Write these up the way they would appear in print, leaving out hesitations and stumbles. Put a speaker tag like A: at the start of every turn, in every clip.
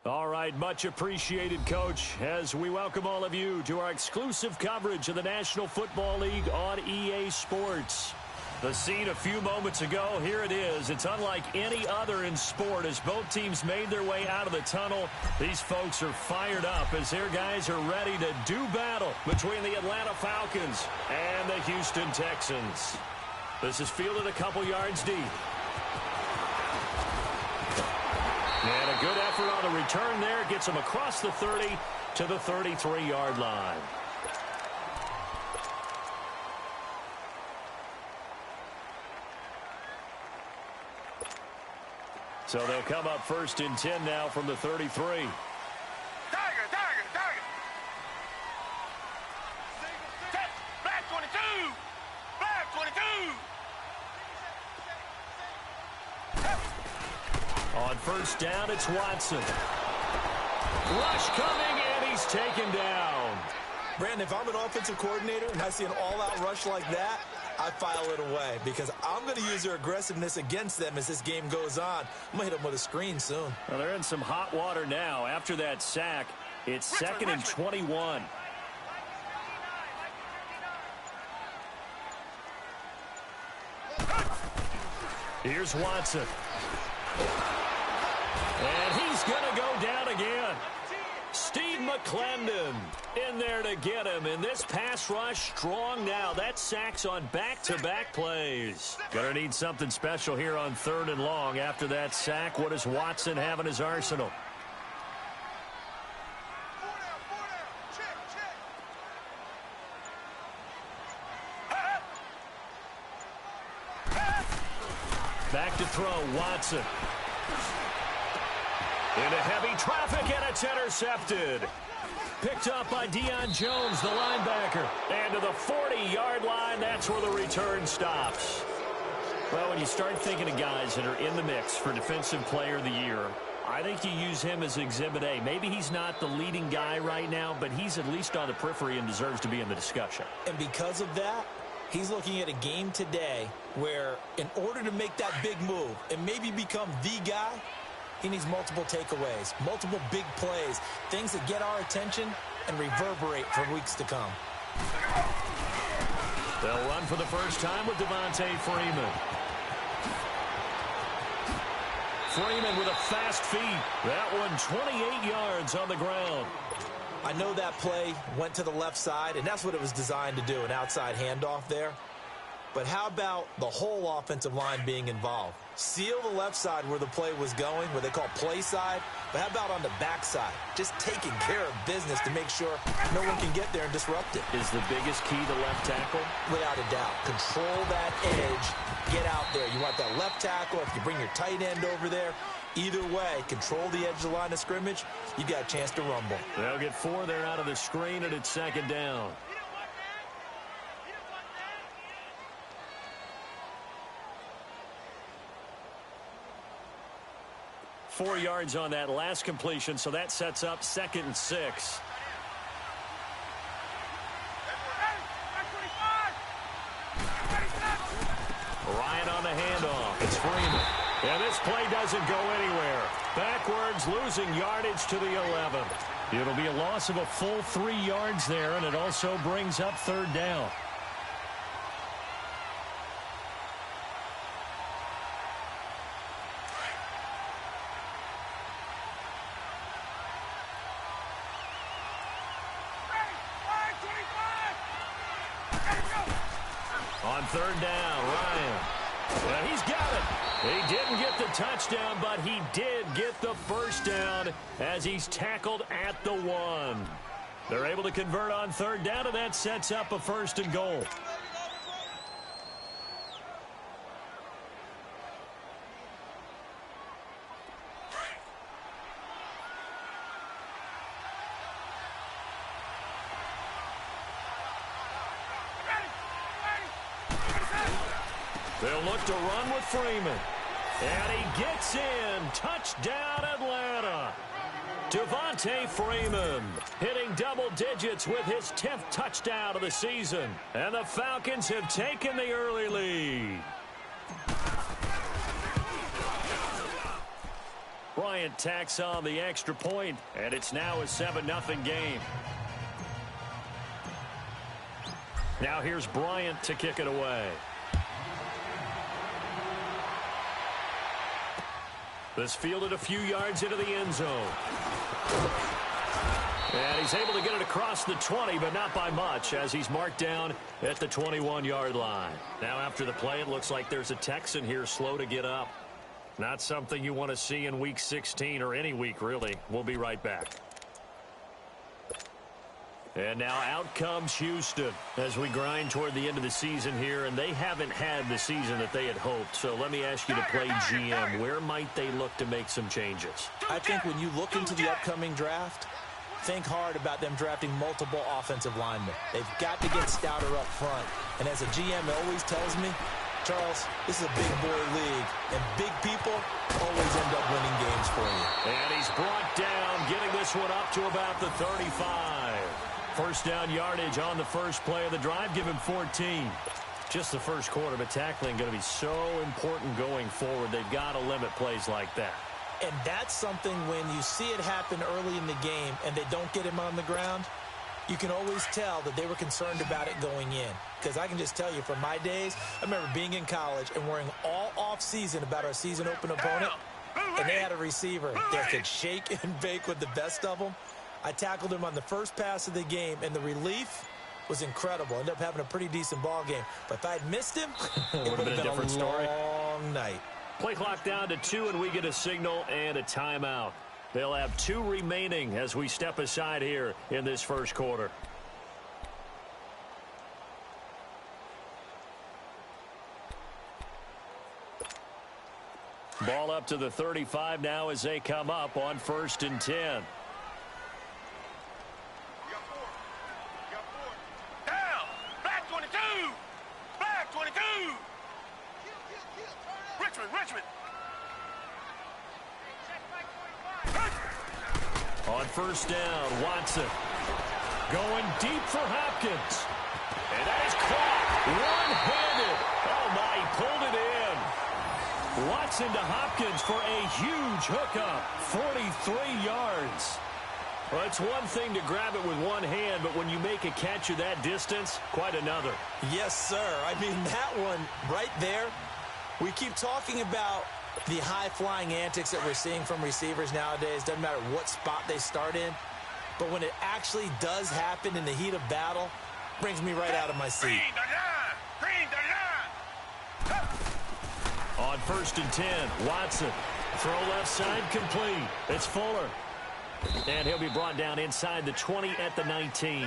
A: All right, much appreciated, Coach, as we welcome all of you to our exclusive coverage of the National Football League on EA Sports. The scene a few moments ago, here it is. It's unlike any other in sport as both teams made their way out of the tunnel. These folks are fired up as their guys are ready to do battle between the Atlanta Falcons and the Houston Texans. This is fielded a couple yards deep. And a good effort on the return there. Gets him across the 30 to the 33-yard line. So they'll come up first and 10 now from the 33.
B: Tiger. Black 22. Black 22.
A: On first down, it's Watson. Rush coming, and he's taken down.
C: Brandon, if I'm an offensive coordinator and I see an all-out rush like that, I file it away because I'm going to use their aggressiveness against them as this game goes on. I'm going to hit them with a screen soon.
A: Well, they're in some hot water now. After that sack, it's second and 21. Here's Watson. And he's going to go down again. Steve McClendon in there to get him. And this pass rush strong now. That sack's on back-to-back plays. Gonna need something special here on 3rd and long. After that sack, what does Watson have in his arsenal? Back to throw, Watson. Into heavy traffic, and it's intercepted. Picked up by Deion Jones, the linebacker. And to the 40-yard line, that's where the return stops. Well, when you start thinking of guys that are in the mix for Defensive Player of the Year, I think you use him as Exhibit A. Maybe he's not the leading guy right now, but he's at least on the periphery and deserves to be in the discussion.
C: And because of that, he's looking at a game today where in order to make that big move and maybe become the guy, he needs multiple takeaways, multiple big plays, things that get our attention and reverberate for weeks to come.
A: They'll run for the first time with Devontae Freeman. Freeman with a fast feet. That one 28 yards on the ground.
C: I know that play went to the left side, and that's what it was designed to do, an outside handoff there. But how about the whole offensive line being involved? Seal the left side where the play was going, where they call play side. But how about on the back side? Just taking care of business to make sure no one can get there and disrupt it.
A: Is the biggest key to left tackle?
C: Without a doubt. Control that edge. Get out there. You want that left tackle. If you bring your tight end over there, either way, control the edge of the line of scrimmage, you got a chance to rumble.
A: They'll get 4 there out of the screen, and it's second down. Four yards on that last completion, so that sets up 2nd and 6. Ryan on the handoff. It's Freeman. And this play doesn't go anywhere. Backwards, losing yardage to the 11. It'll be a loss of a full 3 yards there, and it also brings up 3rd down. On 3rd down, Ryan. Well, he's got it. He didn't get the touchdown, but he did get the first down as he's tackled at the 1. They're able to convert on 3rd down, and that sets up a 1st and goal. They'll look to run with Freeman. And he gets in. Touchdown, Atlanta. Devontae Freeman hitting double digits with his 10th touchdown of the season. And the Falcons have taken the early lead. Bryant tacks on the extra point, and it's now a 7-0 game. Now here's Bryant to kick it away. This fielded a few yards into the end zone. And he's able to get it across the 20, but not by much, as he's marked down at the 21-yard line. Now after the play, it looks like there's a Texan here slow to get up. Not something you want to see in Week 16 or any week, really. We'll be right back. And now out comes Houston as we grind toward the end of the season here, and they haven't had the season that they had hoped. So let me ask you to play GM. Where might they look to make some changes?
C: I think when you look into the upcoming draft, think hard about them drafting multiple offensive linemen. They've got to get stouter up front. And as a GM always tells me, Charles, this is a big boy league, and big people always end up winning games for you.
A: And he's brought down, getting this one up to about the 35. First down yardage on the first play of the drive. Give him 14. Just the first quarter, but tackling going to be so important going forward. They've got to limit plays like that.
C: And that's something when you see it happen early in the game and they don't get him on the ground, you can always tell that they were concerned about it going in. Because I can just tell you from my days, I remember being in college and worrying all off-season about our season open opponent, and they had a receiver that could shake and bake with the best of them. I tackled him on the first pass of the game, and the relief was incredible. Ended up having a pretty decent ball game. But if I had missed him, it would have been a different story. Long night.
A: Play clock down to 2, and we get a signal and a timeout. They'll have 2 remaining as we step aside here in this first quarter. Ball up to the 35 now as they come up on 1st and 10. On first down, Watson going deep for Hopkins. And that is caught one-handed. Oh, my, he pulled it in. Watson to Hopkins for a huge hookup, 43 yards. Well, it's one thing to grab it with one hand, but when you make a catch of that distance, quite another.
C: Yes, sir. I mean, that one right there, we keep talking about the high-flying antics that we're seeing from receivers nowadays. Doesn't matter what spot they start in. But when it actually does happen in the heat of battle, brings me right out of my seat.
A: On 1st and 10, Watson. Throw left side complete. It's Fuller. And he'll be brought down inside the 20 at the 19.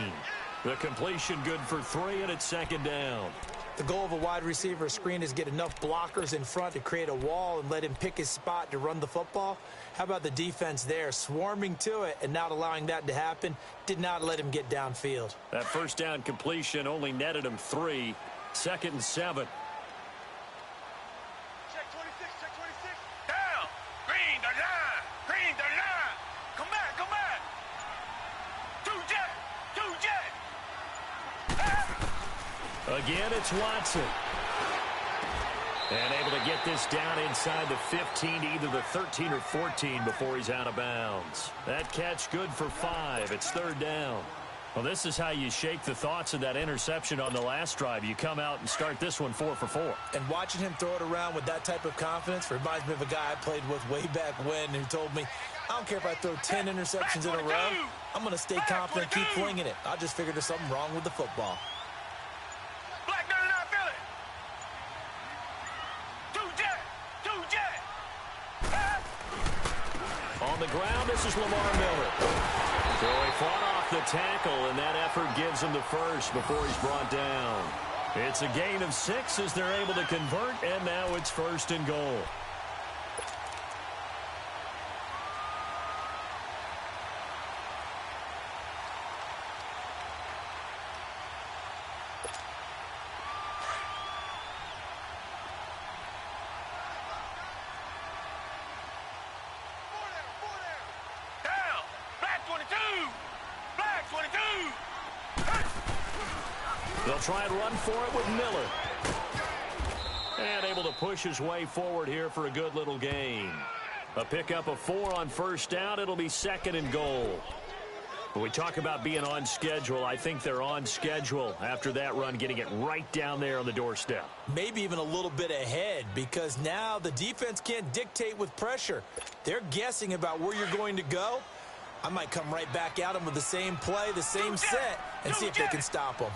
A: The completion good for 3, and it's 2nd down.
C: The goal of a wide receiver screen is get enough blockers in front to create a wall and let him pick his spot to run the football. How about the defense there, swarming to it and not allowing that to happen? Did not let him get downfield.
A: That first down completion only netted him 3. 2nd and 7.
B: Check 26, check 26. Down. Green, the line. Green, the line. Come back, come back. 2 jet, 2 jet.
A: Again, it's Watson. And able to get this down inside the 15, either the 13 or 14 before he's out of bounds. That catch good for 5. It's 3rd down. Well, this is how you shake the thoughts of that interception on the last drive. You come out and start this one 4 for 4.
C: And watching him throw it around with that type of confidence reminds me of a guy I played with way back when who told me, I don't care if I throw 10 interceptions in a row. I'm going to stay confident, keep flinging it. I just figured there's something wrong with the football.
A: On the ground, this is Lamar Miller. So he fought off the tackle, and that effort gives him the first before he's brought down. It's a gain of 6 as they're able to convert, and now it's 1st and goal. They'll try and run for it with Miller. And able to push his way forward here for a good little gain. A pickup of 4 on first down. It'll be 2nd and goal. When we talk about being on schedule, I think they're on schedule after that run, getting it right down there on the doorstep.
C: Maybe even a little bit ahead, because now the defense can't dictate with pressure. They're guessing about where you're going to go. I might come right back at them with the same play, the same set, and see if they can stop them.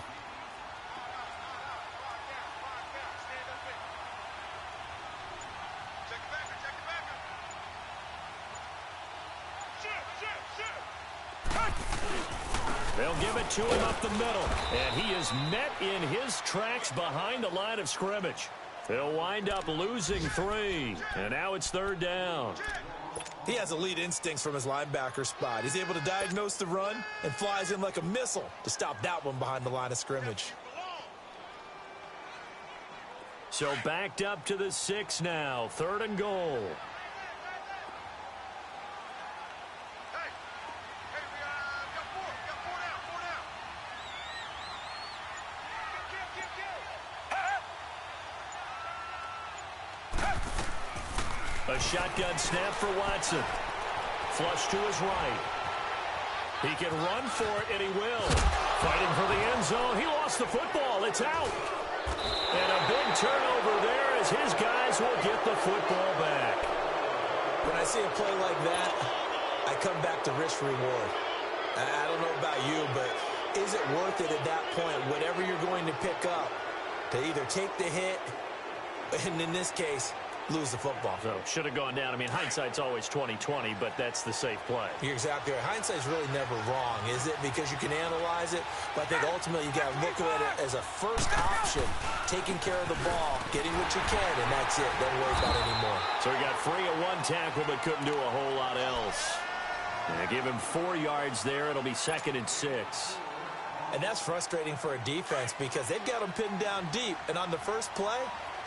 A: They'll give it to him up the middle, and he is met in his tracks behind the line of scrimmage. They'll wind up losing 3, and now it's 3rd down.
C: He has elite instincts from his linebacker spot. He's able to diagnose the run and flies in like a missile to stop that one behind the line of scrimmage.
A: So backed up to the 6 now, 3rd and goal. A shotgun snap for Watson. Flush to his right. He can run for it, and he will. Fighting for the end zone. He lost the football. It's out. And a big turnover there as his guys will get the football back.
C: When I see a play like that, I come back to risk-reward. I don't know about you, but is it worth it at that point, whatever you're going to pick up, to either take the hit, and in this case, lose the football?
A: So should have gone down. I mean, hindsight's always 20/20, but that's the safe play.
C: You're exactly right. Hindsight's really never wrong, is it? Because you can analyze it, but I think ultimately you got to look at it as a first option, taking care of the ball, getting what you can, and that's it. Don't worry about it anymore.
A: So he got free of 1 tackle, but couldn't do a whole lot else. And give him 4 yards there. It'll be 2nd and 6.
C: And that's frustrating for a defense because they've got them pinned down deep, and on the first play,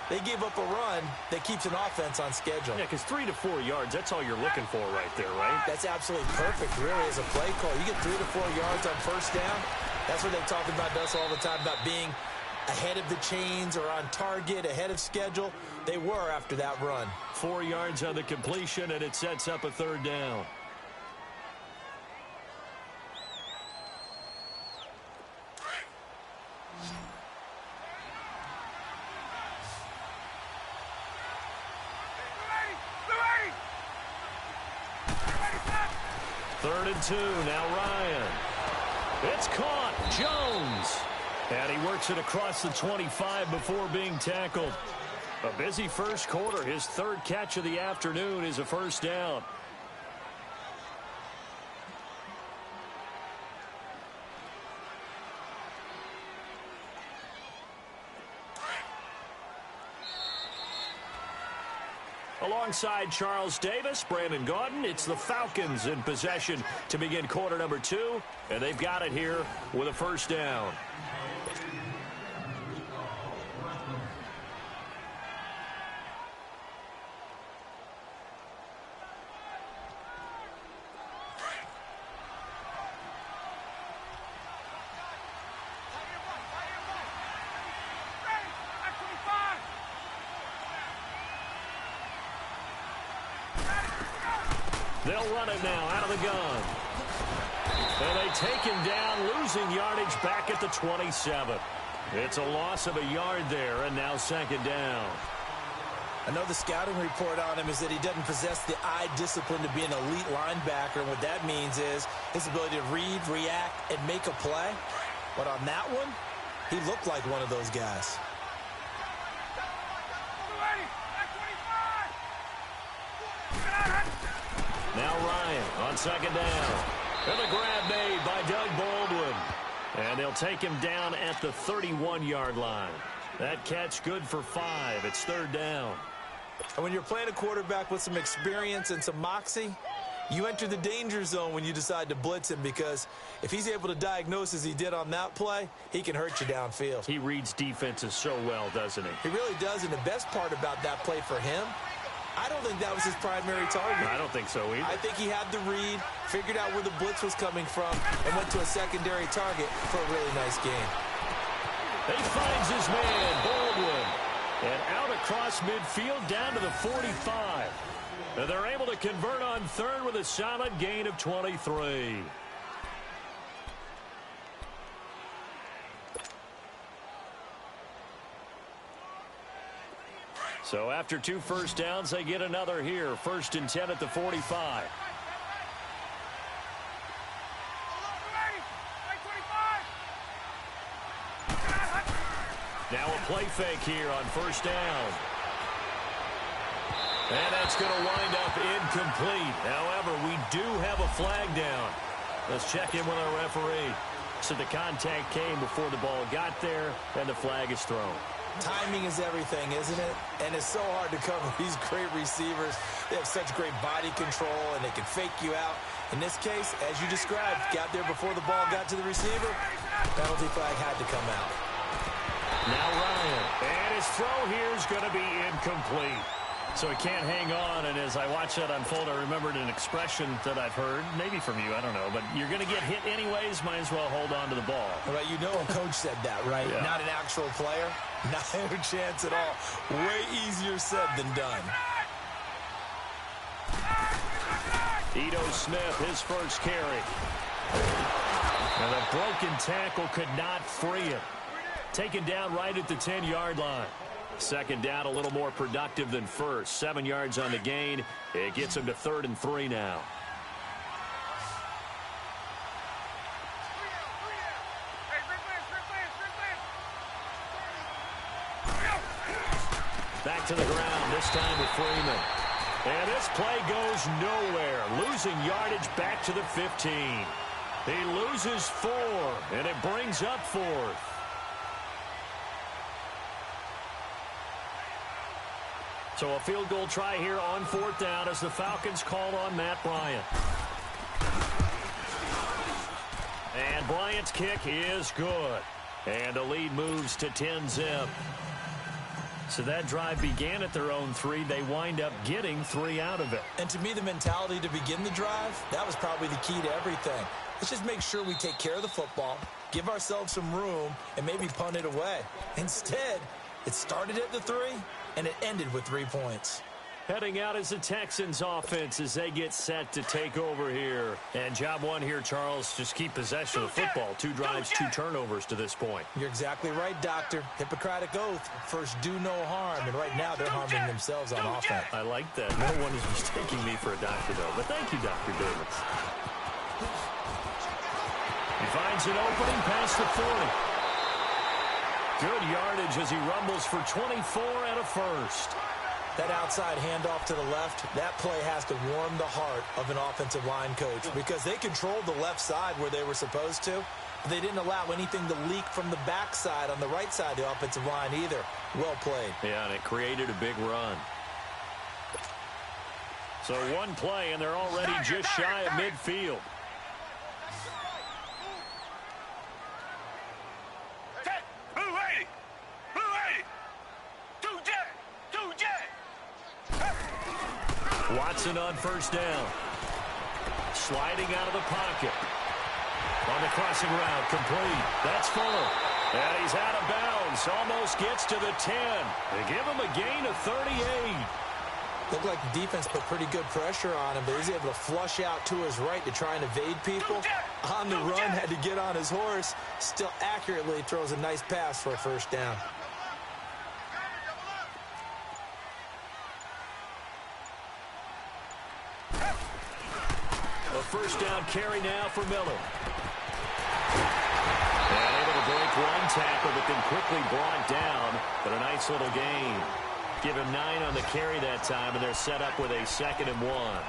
C: they gave up a run that keeps an offense on schedule.
A: Yeah, because 3 to 4 yards, that's all you're looking for right there, right?
C: That's absolutely perfect, really, as a play call. You get 3 to 4 yards on first down. That's what they talk about us all the time, about being ahead of the chains or on target, ahead of schedule. They were after that run.
A: 4 yards on the completion, and it sets up a 3rd down. Third and 2, now Ryan. It's caught, Jones. And he works it across the 25 before being tackled. A busy first quarter. His 3rd catch of the afternoon is a first down. Alongside Charles Davis, Brandon Gaudin, it's the Falcons in possession to begin quarter number 2, and they've got it here with a first down. They'll run it now out of the gun. And they take him down, losing yardage back at the 27. It's a loss of a yard there, and now 2nd down.
C: I know the scouting report on him is that he doesn't possess the eye discipline to be an elite linebacker. And what that means is his ability to read, react, and make a play. But on that one, he looked like one of those guys.
A: Now Ryan on 2nd down. And a grab made by Doug Baldwin. And they'll take him down at the 31-yard line. That catch good for 5. It's 3rd down.
C: And when you're playing a quarterback with some experience and some moxie, you enter the danger zone when you decide to blitz him, because if he's able to diagnose as he did on that play, he can hurt you downfield.
A: He reads defenses so well, doesn't he?
C: He really does, and the best part about that play for him, I don't think that was his primary target.
A: I don't think so either.
C: I think he had the read, figured out where the blitz was coming from, and went to a secondary target for a really nice game.
A: He finds his man, Baldwin. And out across midfield down to the 45. And they're able to convert on third with a solid gain of 23. So after 2 first downs, they get another here. 1st and 10 at the 45. Now a play fake here on 1st down. And that's going to wind up incomplete. However, we do have a flag down. Let's check in with our referee. So the contact came before the ball got there, and the flag is thrown.
C: Timing is everything, isn't it? And it's so hard to cover these great receivers. They have such great body control, and they can fake you out. In this case, as you described, got there before the ball got to the receiver. Penalty flag had to come out.
A: Now Ryan. And his throw here is going to be incomplete. So he can't hang on, and as I watch that unfold, I remembered an expression that I've heard, maybe from you, I don't know, but you're going to get hit anyways, might as well hold on to the ball.
C: Right, you know a coach said that, right?
A: Yeah.
C: Not an actual player. Not a chance at all. Way easier said than done.
A: Ito Smith, his first carry. And a broken tackle could not free it. Taken down right at the 10-yard line. 2nd down, a little more productive than first. 7 yards on the gain. It gets him to 3rd and 3 now. Back to the ground, this time with Freeman. And this play goes nowhere. Losing yardage back to the 15. He loses 4, and it brings up 4th. So a field goal try here on 4th down as the Falcons call on Matt Bryant. And Bryant's kick is good. And the lead moves to 10-zip. So that drive began at their own 3. They wind up getting 3 out of it.
C: And to me, the mentality to begin the drive, that was probably the key to everything. Let's just make sure we take care of the football, give ourselves some room, and maybe punt it away. Instead, it started at the 3, and it ended with 3 points.
A: Heading out is the Texans offense as they get set to take over here. And job one here, Charles, just keep possession of the football. 2 drives, 2 turnovers to this point.
C: You're exactly right, Doctor. Hippocratic oath. First, do no harm. And right now, they're harming themselves on offense.
A: I like that. No one is mistaking me for a doctor, though. But thank you, Dr. Davis. He finds an opening past the 40. Good yardage as he rumbles for 24 and a first.
C: That outside handoff to the left, that play has to warm the heart of an offensive line coach because they controlled the left side where they were supposed to. But they didn't allow anything to leak from the backside on the right side of the offensive line either. Well played.
A: Yeah, and it created a big run. So one play, and they're already just shy of midfield. Watson on first down. Sliding out of the pocket. On the crossing route, complete. That's Fuller. And he's out of bounds. Almost gets to the 10. They give him a gain of 38.
C: Looked like the defense put pretty good pressure on him, but he's able to flush out to his right to try and evade people. On the run, had to get on his horse. Still accurately throws a nice pass for a first down.
A: First down carry now for Miller. And able to break one tackle, but then quickly brought down. But a nice little gain. Give him 9 on the carry that time, and they're set up with a 2nd and 1.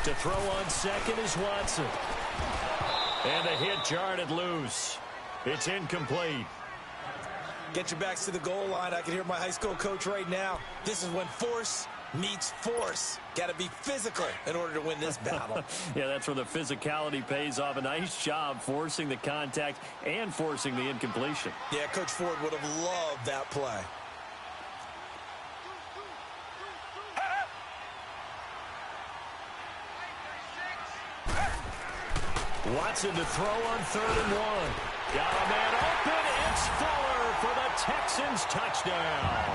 A: To throw on second is Watson. And the hit jarred it loose. It's incomplete.
C: Get your backs to the goal line. I can hear my high school coach right now. This is when force meets force. Got to be physical in order to win this battle.
A: Yeah, that's where the physicality pays off. A nice job forcing the contact and forcing the incompletion.
C: Yeah, Coach Ford would have loved that play.
A: Watson to throw on 3rd and 1. Got a man open. It's Fuller for the Texans touchdown.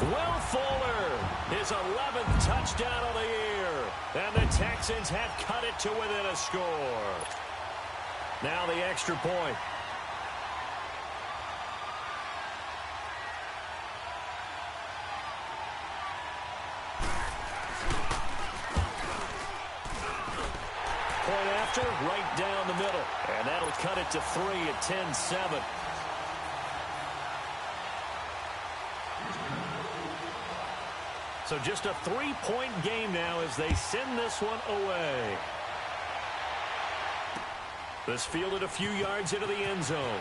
A: Will Fuller, his 11th touchdown of the year. And the Texans have cut it to within a score. Now the extra point. Point after, right down the middle. And that'll cut it to 3 at 10-7. So just a 3-point game now as they send this one away. This fielded a few yards into the end zone.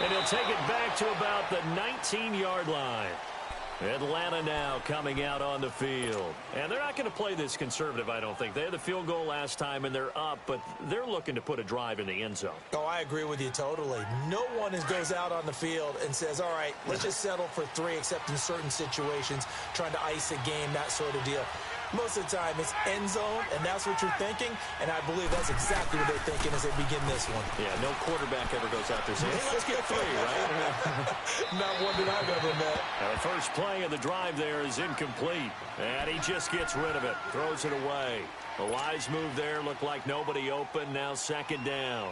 A: And he'll take it back to about the 19-yard line. Atlanta now coming out on the field. And they're not going to play this conservative, I don't think. They had the field goal last time, and they're up, but they're looking to put a drive in the end zone.
C: Oh, I agree with you totally. No one goes out on the field and says, all right, let's just settle for 3, except in certain situations, trying to ice a game, that sort of deal. Most of the time, it's end zone, and that's what you're thinking, and I believe that's exactly what they're thinking as they begin this one.
A: Yeah, no quarterback ever goes out there saying, hey, let's get 3, right?
C: Not one that I've ever met.
A: The first play of the drive there is incomplete, and he just gets rid of it, throws it away. A wise move there, looked like nobody open, now 2nd down.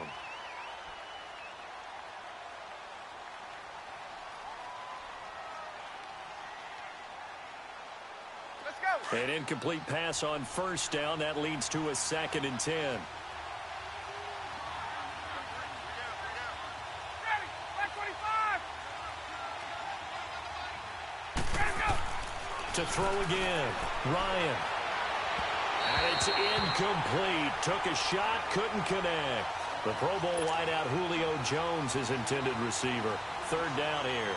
A: An incomplete pass on 1st down. That leads to a 2nd and 10. To throw again. Ryan. And it's incomplete. Took a shot, couldn't connect. The Pro Bowl wideout Julio Jones, his intended receiver. 3rd down here.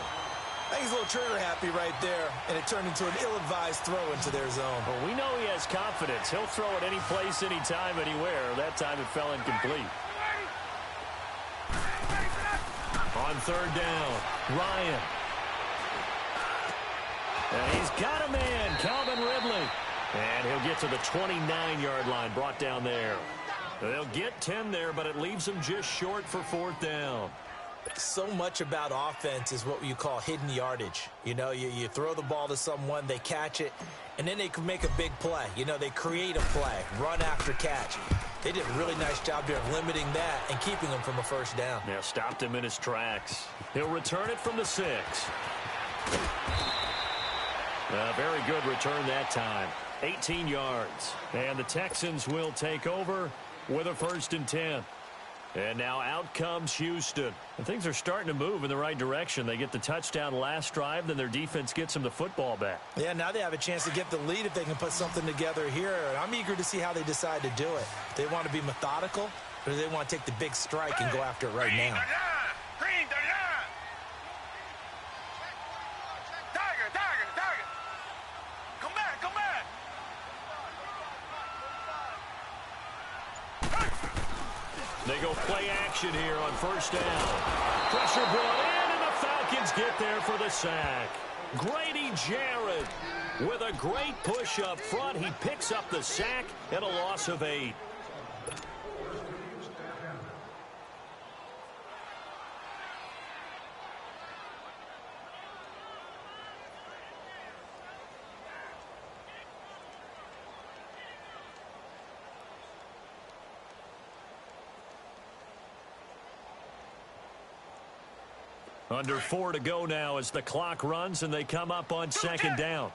C: I think he's a little trigger happy right there, and it turned into an ill-advised throw into their zone.
A: Well, we know he has confidence. He'll throw it any place, anytime, anywhere. That time it fell incomplete. On 3rd down, Ryan. And he's got a man, Calvin Ridley. And he'll get to the 29-yard line, brought down there. They'll get 10 there, but it leaves them just short for 4th down.
C: So much about offense is what you call hidden yardage. You know, you throw the ball to someone, they catch it, and then they can make a big play. You know, they create a play, run after catch. They did a really nice job there of limiting that and keeping him from a 1st down.
A: Yeah, stopped him in his tracks. He'll return it from the 6. A very good return that time. 18 yards. And the Texans will take over with a 1st and 10. And now out comes Houston. And things are starting to move in the right direction. They get the touchdown last drive, then their defense gets them the football back.
C: Yeah, now they have a chance to get the lead if they can put something together here. And I'm eager to see how they decide to do it. They want to be methodical, or do they want to take the big strike and go after it right now?
B: Green the line. Tiger. Come back.
A: They go play action here on 1st down. Pressure brought in, and the Falcons get there for the sack. Grady Jarrett with a great push up front. He picks up the sack and a loss of 8. Under 4 to go now as the clock runs and they come up on 2nd down.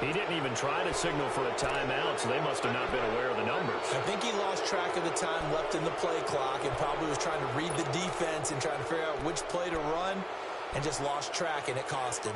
A: He didn't even try to signal for a timeout, so they must have not been aware of the numbers.
C: I think he lost track of the time left in the play clock and probably was trying to read the defense and trying to figure out which play to run and just lost track, and it cost him.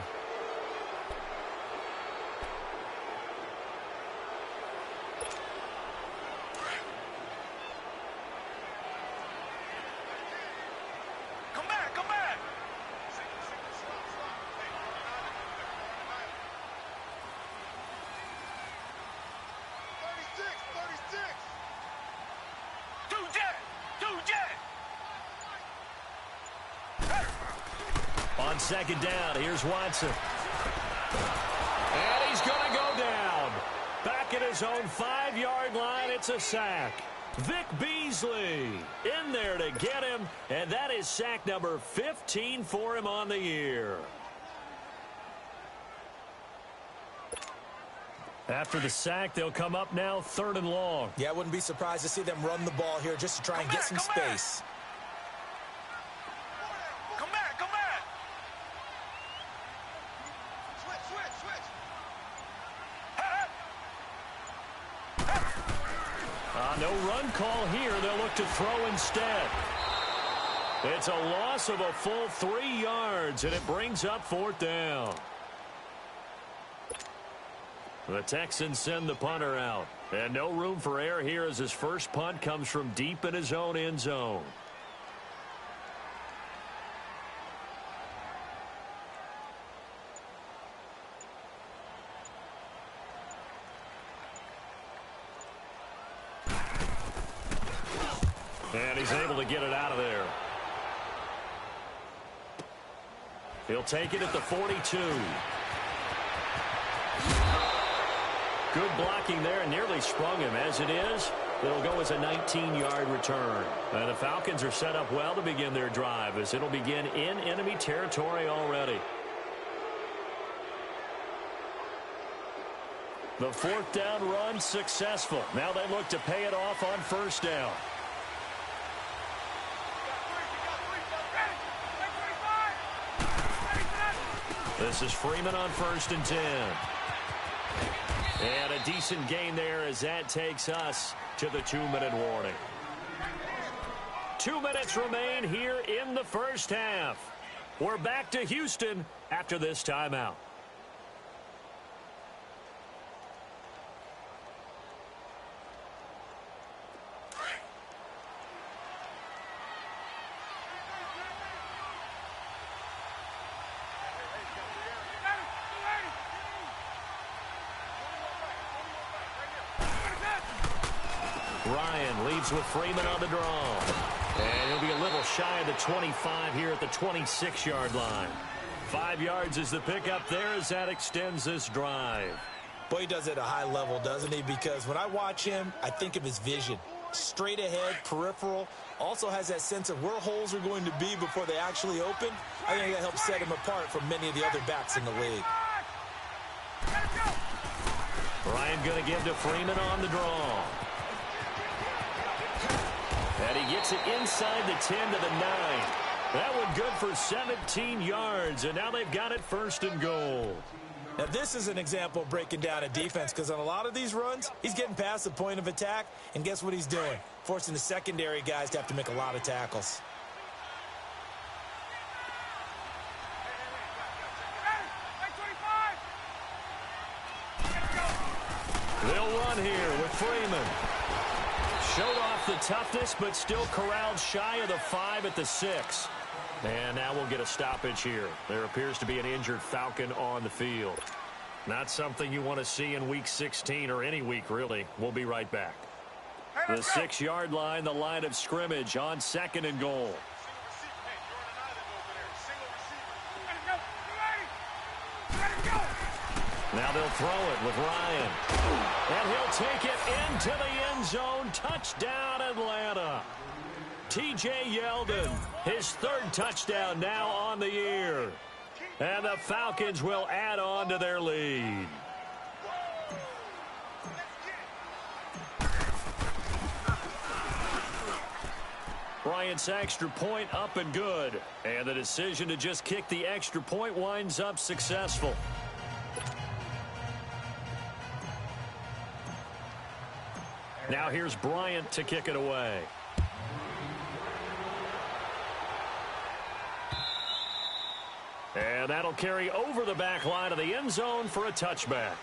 B: Two jet!
A: second down. Here's Watson. And he's going to go down. Back at his own 5-yard line, it's a sack. Vic Beasley in there to get him, and that is sack number 15 for him on the year. After the sack, they'll come up now 3rd and long.
C: Yeah, I wouldn't be surprised to see them run the ball here just to try and get some space.
B: Come back, come back. Switch.
A: No run call here. They'll look to throw instead. It's a loss of a full 3 yards, and it brings up 4th down. The Texans send the punter out. And no room for error here as his first punt comes from deep in his own end zone. And he's able to get it out of there. He'll take it at the 42. Good blocking there and nearly sprung him. As it is, it'll go as a 19-yard return. And the Falcons are set up well to begin their drive as it'll begin in enemy territory already. The 4th down run successful. Now they look to pay it off on 1st down. This is Freeman on 1st and 10. And a decent gain there as that takes us to the 2-minute warning. 2 minutes remain here in the first half. We're back to Houston after this timeout. Ryan leads with Freeman on the draw. And he'll be a little shy of the 25 here at the 26-yard line. 5 yards is the pickup there as that extends this drive.
C: Boy, he does it at a high level, doesn't he? Because when I watch him, I think of his vision. Straight ahead, peripheral. Also has that sense of where holes are going to be before they actually open. I think that helps set him apart from many of the other backs in the league.
A: Ryan going to give to Freeman on the draw. And he gets it inside the 10 to the 9. That one good for 17 yards, and now they've got it 1st and goal.
C: Now, this is an example of breaking down a defense because on a lot of these runs, he's getting past the point of attack, and guess what he's doing? Forcing the secondary guys to have to make a lot of tackles.
A: They'll run here with Freeman. Showed off the toughness, but still corralled shy of the 5 at the 6. And now we'll get a stoppage here. There appears to be an injured Falcon on the field. Not something you want to see in Week 16 or any week, really. We'll be right back. The 6-yard line, the line of scrimmage on 2nd and goal. Now they'll throw it with Ryan. And he'll take it into the end zone. Touchdown, Atlanta. T.J. Yeldon, his 3rd touchdown now on the year. And the Falcons will add on to their lead. Bryant's extra point up and good. And the decision to just kick the extra point winds up successful. Now here's Bryant to kick it away. And that'll carry over the back line of the end zone for a touchback.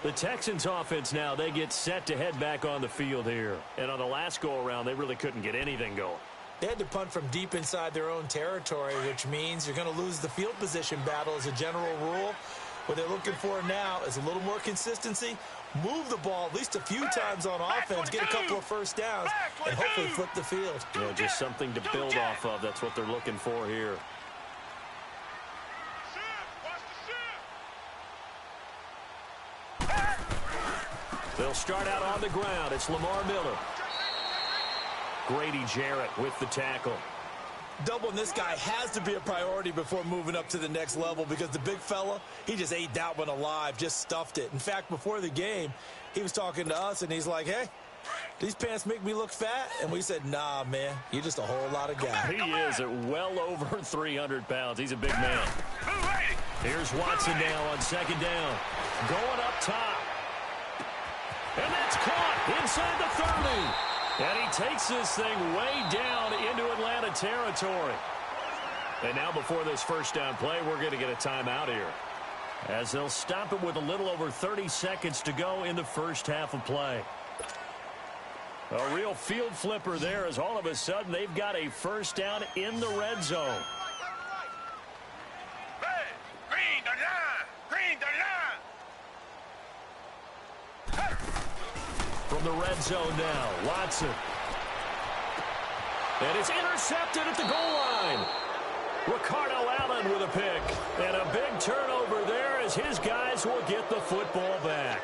A: The Texans offense now, they get set to head back on the field here. And on the last go-around, they really couldn't get anything going.
C: They had to punt from deep inside their own territory, which means you're going to lose the field position battle as a general rule. What they're looking for now is a little more consistency, move the ball at least a few times on offense, get a couple of first downs, and hopefully flip the field.
A: Yeah, just something to build off of. That's what they're looking for here. They'll start out on the ground. It's Lamar Miller. Grady Jarrett with the tackle.
C: Doubling this guy has to be a priority before moving up to the next level because the big fella, he just ate that one alive, just stuffed it. In fact, before the game, he was talking to us, and he's like, hey, these pants make me look fat? And we said, nah, man, you're just a whole lot of guy.
A: He is at well over 300 pounds. He's a big man. Here's Watson now on second down. Going up top. And that's caught inside the 30. And he takes this thing way down into Atlanta territory. And now before this first down play, we're going to get a timeout here, as they'll stop it with a little over 30 seconds to go in the first half of play. A real field flipper there, as all of a sudden they've got a first down in the red zone.
B: Green the line! Green the line!
A: From the red zone now, Watson. And it's intercepted at the goal line. Ricardo Allen with a pick. And a big turnover there as his guys will get the football back.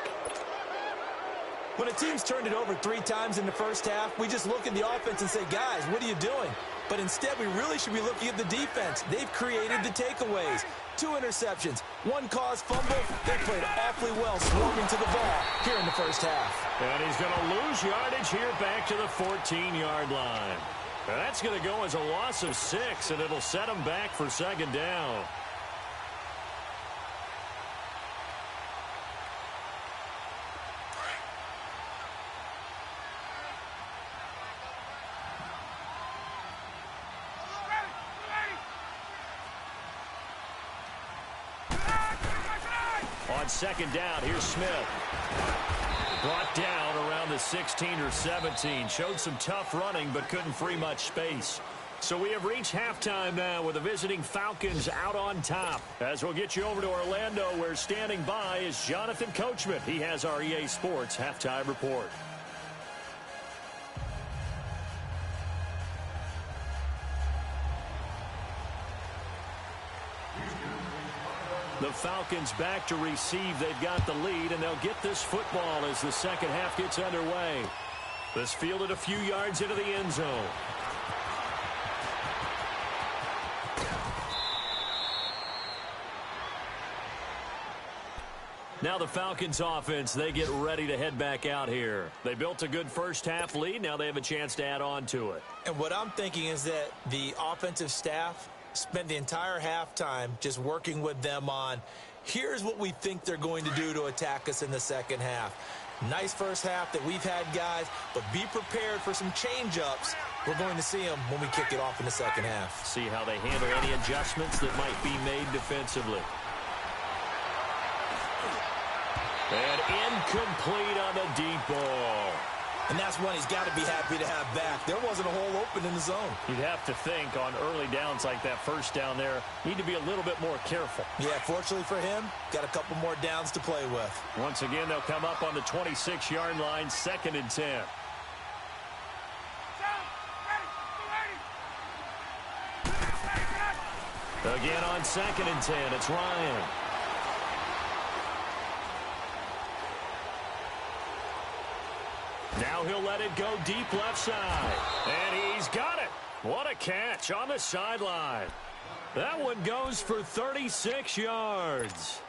C: When a team's turned it over 3 times in the first half, we just look at the offense and say, guys, what are you doing? But instead, we really should be looking at the defense. They've created the takeaways. 2 interceptions, 1 caused fumble. They played awfully well swarming to the ball here in the first half.
A: And he's going to lose yardage here back to the 14-yard line. And that's going to go as a loss of 6, and it'll set him back for second down. On second down, here's Smith. Brought down around the 16 or 17. Showed some tough running, but couldn't free much space. So we have reached halftime now with the visiting Falcons out on top. As we'll get you over to Orlando, where standing by is Jonathan Coachman. He has our EA Sports halftime report. The Falcons back to receive. They've got the lead, and they'll get this football as the second half gets underway. This fielded a few yards into the end zone. Now the Falcons offense, they get ready to head back out here. They built a good first half lead. Now they have a chance to add on to it.
C: And what I'm thinking is that the offensive staff spent the entire halftime just working with them on, here's what we think they're going to do to attack us in the second half. Nice first half that we've had, guys, but be prepared for some change-ups. We're going to see them when we kick it off in the second half.
A: See how they handle any adjustments that might be made defensively. And incomplete on the deep ball.
C: And that's one he's got to be happy to have back. There wasn't a hole open in the zone.
A: You'd have to think on early downs like that first down there, need to be a little bit more careful.
C: Yeah, fortunately for him, got a couple more downs to play with.
A: Once again, they'll come up on the 26-yard line, 2nd and 10. Again on 2nd and 10, it's Ryan. Now he'll let it go deep left side. And he's got it. What a catch on the sideline. That one goes for 36 yards.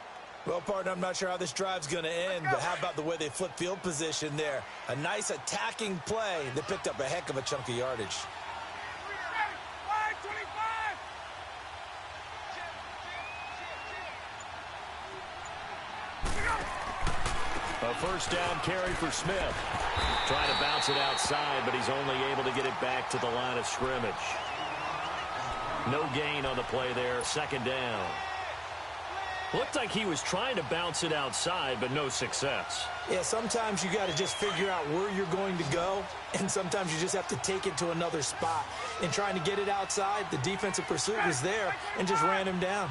C: Well, partner, I'm not sure how this drive's going to end, but how about the way they flip field position there? A nice attacking play that picked up a heck of a chunk of yardage.
A: A first down carry for Smith. Trying to bounce it outside, but he's only able to get it back to the line of scrimmage. No gain on the play there, 2nd down. Looked like he was trying to bounce it outside, but no success.
C: Yeah, sometimes you got to just figure out where you're going to go, and sometimes you just have to take it to another spot. In trying to get it outside, the defensive pursuit was there and just ran him down.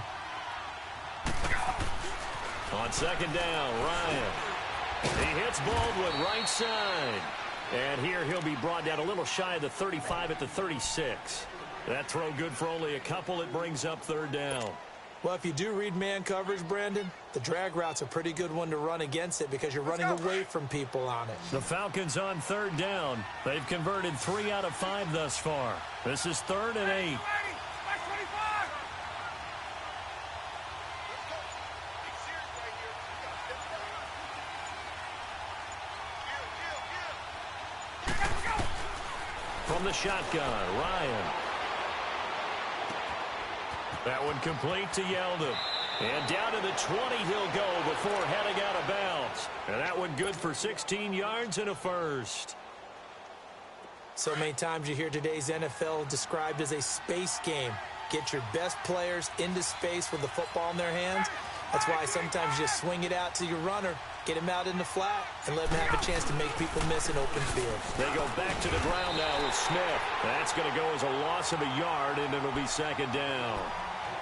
A: On 2nd down, Ryan. He hits Baldwin right side. And here he'll be brought down a little shy of the 35 at the 36. That throw good for only a couple. It brings up 3rd down.
C: Well, if you do read man coverage, Brandon, the drag route's a pretty good one to run against it because you're running away from people on it.
A: The Falcons on third down. They've converted 3 out of 5 thus far. This is 3rd and 8. From the shotgun, Ryan. That one complete to Yeldon. And down to the 20 he'll go before heading out of bounds. And that one good for 16 yards and a first.
C: So many times you hear today's NFL described as a space game. Get your best players into space with the football in their hands. That's why sometimes you just swing it out to your runner, get him out in the flat, and let him have a chance to make people miss an open field.
A: They go back to the ground now with Smith. That's going to go as a loss of a yard, and it'll be 2nd down.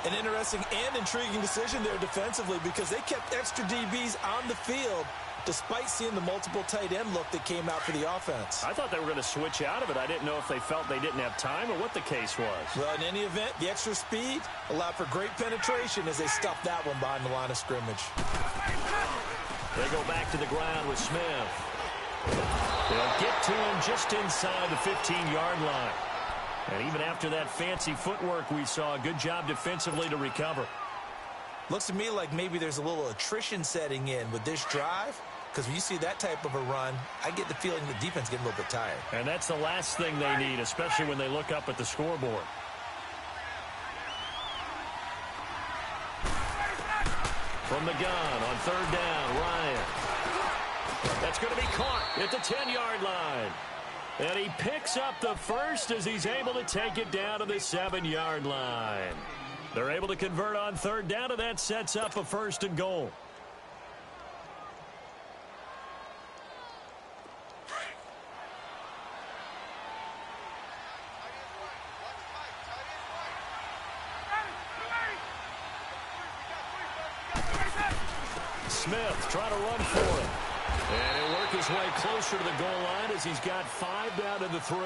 C: An interesting and intriguing decision there defensively because they kept extra DBs on the field despite seeing the multiple tight end look that came out for the offense.
A: I thought they were going to switch out of it. I didn't know if they felt they didn't have time or what the case was.
C: Well, in any event, the extra speed allowed for great penetration as they stuffed that one behind the line of scrimmage.
A: They go back to the ground with Smith. They'll get to him just inside the 15-yard line. And even after that fancy footwork we saw, a good job defensively to recover.
C: Looks to me like maybe there's a little attrition setting in with this drive, because when you see that type of a run, I get the feeling the defense getting a little bit tired.
A: And that's the last thing they need, especially when they look up at the scoreboard. From the gun on 3rd down, Ryan. That's going to be caught at the 10-yard line. And he picks up the first as he's able to take it down to the 7-yard line. They're able to convert on 3rd down, and that sets up a 1st and goal. Smith trying to run for it. And he'll work his way closer to the goal line as he's got 5 down to the 3.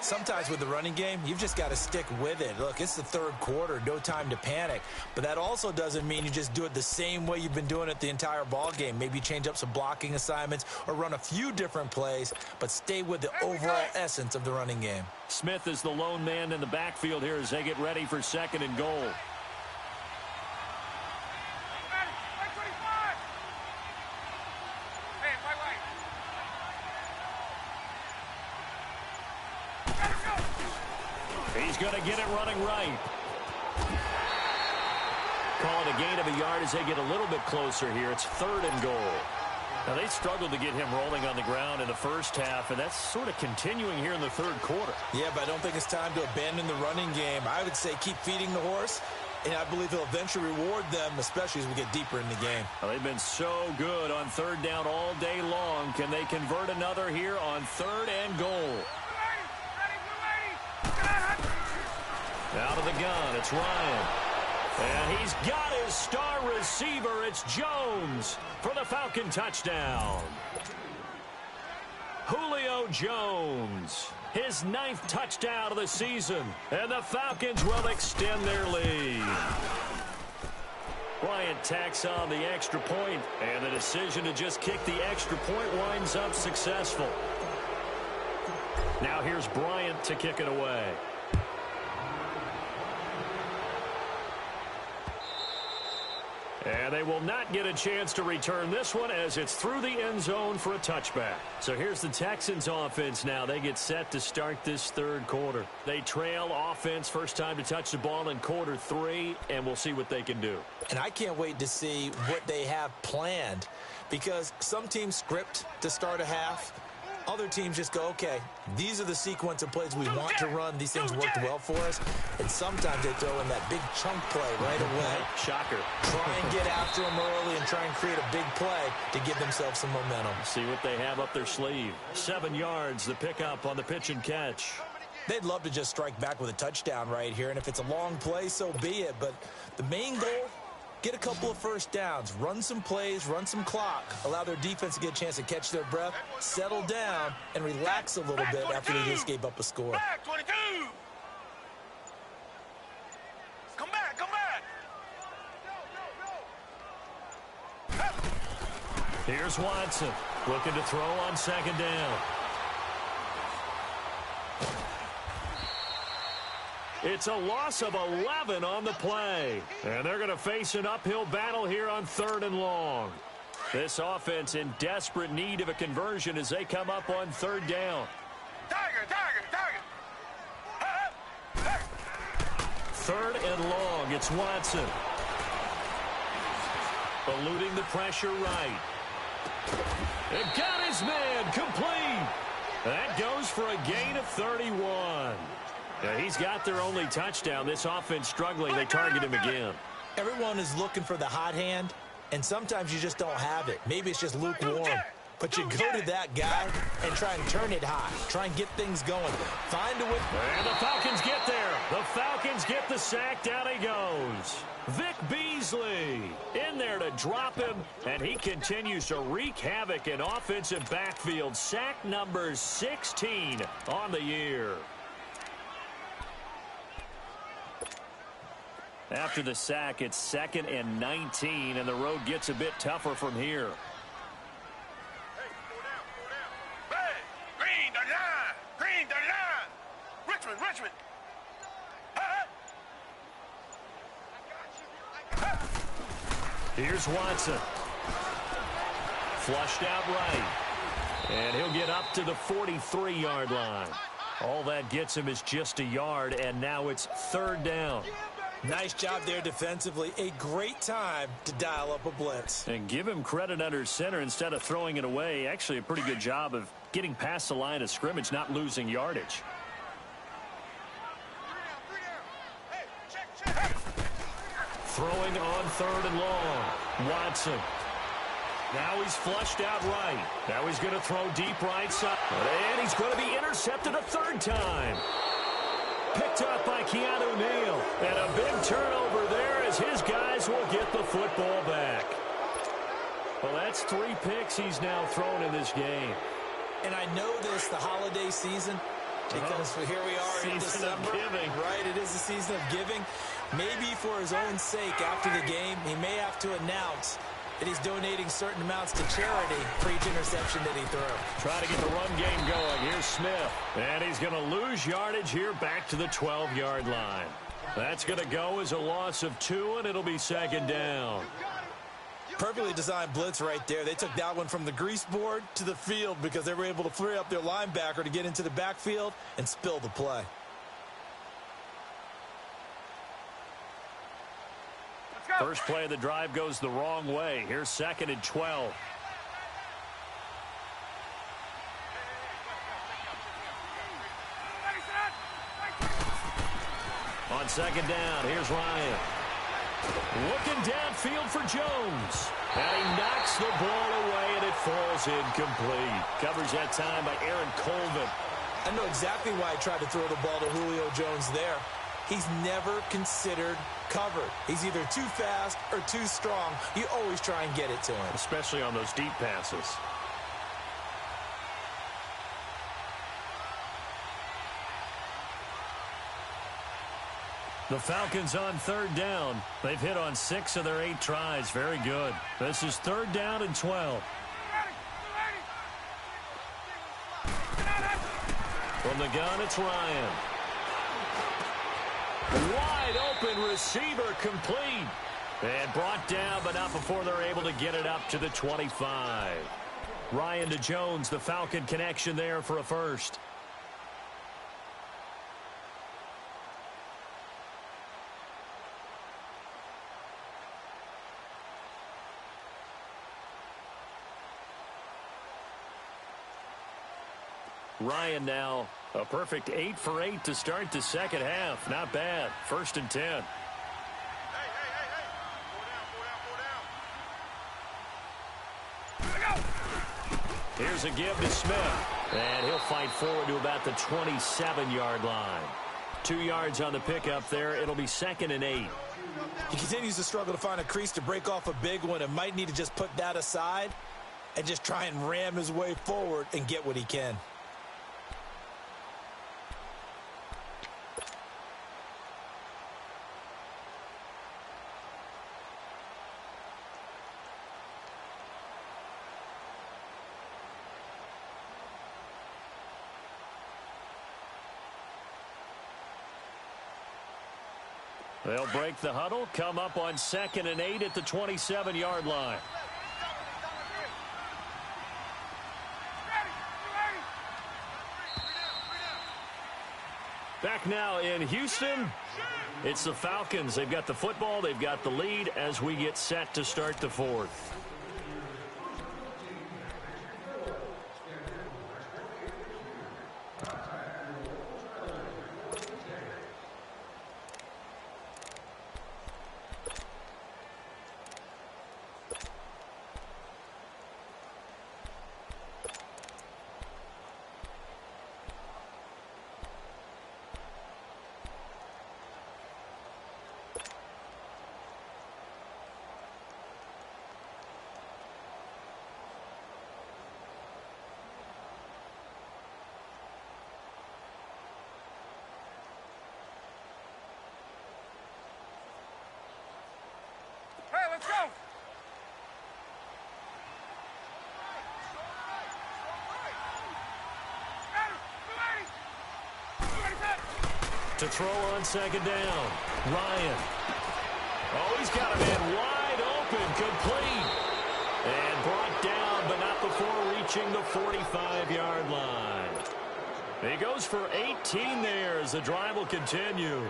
C: Sometimes with the running game, you've just got to stick with it. Look, it's the 3rd quarter, no time to panic. But that also doesn't mean you just do it the same way you've been doing it the entire ball game. Maybe change up some blocking assignments or run a few different plays, but stay with the overall essence of the running game.
A: Smith is the lone man in the backfield here as they get ready for 2nd and goal. He's going to get it running right. Call it a gain of a yard as they get a little bit closer here. It's 3rd and goal. Now, they struggled to get him rolling on the ground in the first half, and that's sort of continuing here in the 3rd quarter.
C: Yeah, but I don't think it's time to abandon the running game. I would say keep feeding the horse, and I believe he'll eventually reward them, especially as we get deeper in the game.
A: Well, they've been so good on 3rd down all day long. Can they convert another here on 3rd and goal? Out of the gun, it's Ryan. And he's got his star receiver. It's Jones for the Falcon touchdown. Julio Jones, his 9th touchdown of the season. And the Falcons will extend their lead. Bryant tacks on the extra point, and the decision to just kick the extra point winds up successful. Now here's Bryant to kick it away. And they will not get a chance to return this one as it's through the end zone for a touchback. So here's the Texans offense now. They get set to start this 3rd quarter. They trail offense, first time to touch the ball in quarter 3, and we'll see what they can do.
C: And I can't wait to see what they have planned because some teams script to start a half. Other teams just go, okay, these are the sequence of plays we want to run. These things worked well for us. And sometimes they throw in that big chunk play right away.
A: Shocker.
C: Try and get after them early and try and create a big play to give themselves some momentum.
A: See what they have up their sleeve. 7 yards, the pickup on the pitch and catch.
C: They'd love to just strike back with a touchdown right here. And if it's a long play, so be it. But the main goal, get a couple of first downs, run some plays, run some clock, allow their defense to get a chance to catch their breath, settle down, and relax a little bit after they just gave up a score.
B: Back 22. Come back, come back.
A: Here's Watson looking to throw on second down. It's a loss of 11 on the play. And they're going to face an uphill battle here on 3rd and long. This offense in desperate need of a conversion as they come up on 3rd down.
B: Tiger, tiger, tiger.
A: 3rd and long. It's Watson. Eluding the pressure right. It got his man complete. That goes for a gain of 31. Now, he's got their only touchdown. This offense struggling. They target him again.
C: Everyone is looking for the hot hand, and sometimes you just don't have it. Maybe it's just lukewarm. But you go to that guy and try and turn it hot. Try and get things going. Find a way.
A: And the Falcons get there. The Falcons get the sack. Down he goes. Vic Beasley in there to drop him, and he continues to wreak havoc in offensive backfield. Sack number 16 on the year. After the sack, it's 2nd and 19, and the road gets a bit tougher from here.
B: Green the line. Green the line. Richmond, Richmond.
A: Here's Watson. Flushed out right. And he'll get up to the 43-yard line. All that gets him is just a yard, and now it's 3rd down.
C: Nice job there defensively. A great time to dial up a blitz.
A: And give him credit under center instead of throwing it away. Actually, a pretty good job of getting past the line of scrimmage, not losing yardage. Throwing on 3rd and long. Watson. Now he's flushed out right. Now he's going to throw deep right side. And he's going to be intercepted a 3rd time. Picked up by Keanu Neal. And a big turnover there as his guys will get the football back. Well, that's 3 picks he's now thrown in this game.
C: And I know this, the holiday season, because here we are in December.
A: Giving.
C: Right, it is the season of giving. Maybe for his own sake after the game, he may have to announce that he's donating certain amounts to charity for each interception that he threw.
A: Trying to get the run game going. Here's Smith. And he's going to lose yardage here back to the 12-yard line. That's going to go as a loss of 2, and it'll be 2nd down.
C: Perfectly designed blitz right there. They took that one from the grease board to the field because they were able to free up their linebacker to get into the backfield and spill the play.
A: First play of the drive goes the wrong way. Here's 2nd and 12. On 2nd down, here's Ryan. Looking downfield for Jones. And he knocks the ball away, and it falls incomplete. Covers that time by Aaron Colvin.
C: I know exactly why he tried to throw the ball to Julio Jones there. He's never considered covered. He's either too fast or too strong. You always try and get it to him.
A: Especially on those deep passes. The Falcons on 3rd down. They've hit on 6 of their 8 tries. Very good. This is 3rd down and 12. From the gun, it's Ryan. Wide open receiver complete. And brought down, but not before they're able to get it up to the 25. Ryan to Jones, the Falcon connection there for a first. Ryan now a perfect 8 for 8 to start the second half. Not bad. 1st and 10. Here's a give to Smith. And he'll fight forward to about the 27-yard line. 2 yards on the pickup there. It'll be 2nd and 8.
C: He continues to struggle to find a crease to break off a big one and might need to just put that aside and just try and ram his way forward and get what he can.
A: They'll break the huddle, come up on 2nd and 8 at the 27-yard line. Back now in Houston, it's the Falcons. They've got the football, they've got the lead as we get set to start the 4th.
B: Let's go.
A: To throw on 2nd down. Ryan. Oh, he's got a man wide open. Complete. And brought down, but not before reaching the 45-yard line. He goes for 18 there as the drive will continue.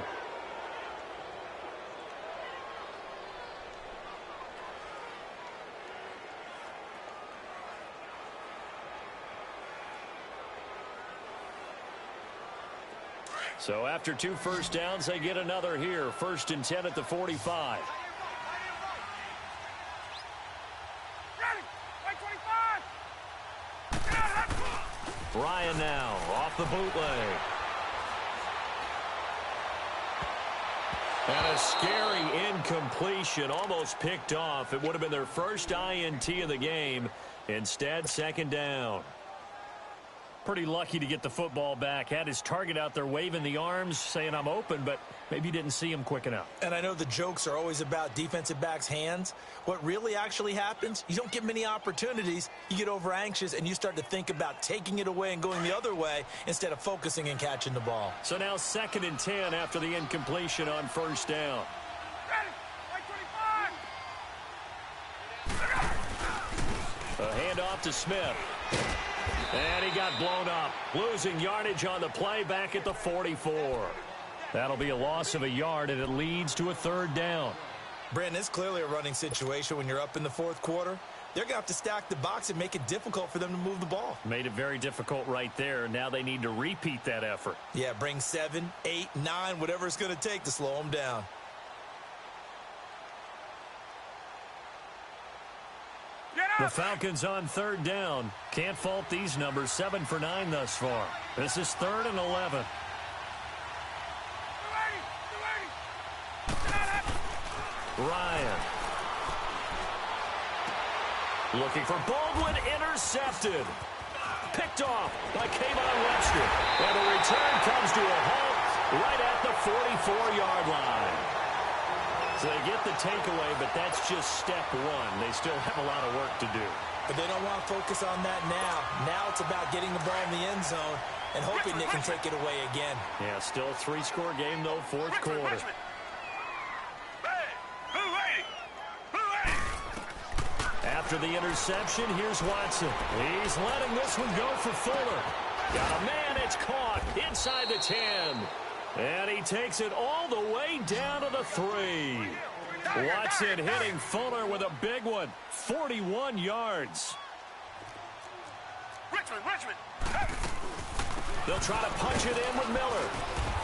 A: So after 2 first downs, they get another here. 1st and 10 at the 45. Ryan now off the bootleg. And a scary incompletion, almost picked off. It would have been their first INT of the game. Instead, 2nd down. Pretty lucky to get the football back. Had his target out there waving the arms, saying I'm open, but maybe didn't see him quick enough.
C: And I know the jokes are always about defensive backs' hands. What really actually happens, you don't get many opportunities. You get over anxious, and you start to think about taking it away and going the other way instead of focusing and catching the ball.
A: So now 2nd and 10 after the incompletion on 1st down. A handoff to Smith. And he got blown up, losing yardage on the play back at the 44. That'll be a loss of a yard, and it leads to a 3rd down.
C: Brandon, it's clearly a running situation when you're up in the 4th quarter. They're going to have to stack the box and make it difficult for them to move the ball.
A: Made it very difficult right there. Now they need to repeat that effort.
C: Yeah, bring 7, 8, 9, whatever it's going to take to slow them down.
A: The Falcons on 3rd down. Can't fault these numbers. 7 for 9 thus far. This is 3rd and 11. Ryan. Looking for Baldwin. Intercepted. Picked off by Kayvon Webster. And the return comes to a halt right at the 44-yard line. So they get the takeaway, but that's just step 1. They still have a lot of work to do.
C: But they don't want to focus on that now. Now it's about getting the ball in the end zone and hoping they can take it away again.
A: Yeah, still a 3-score game, though, 4th quarter. After the interception, here's Watson. He's letting this one go for Fuller. Got a man, it's caught inside the 10. And he takes it all the way down to the 3. Watson hitting Fuller with a big one. 41 yards.
B: Richmond.
A: They'll try to punch it in with Miller.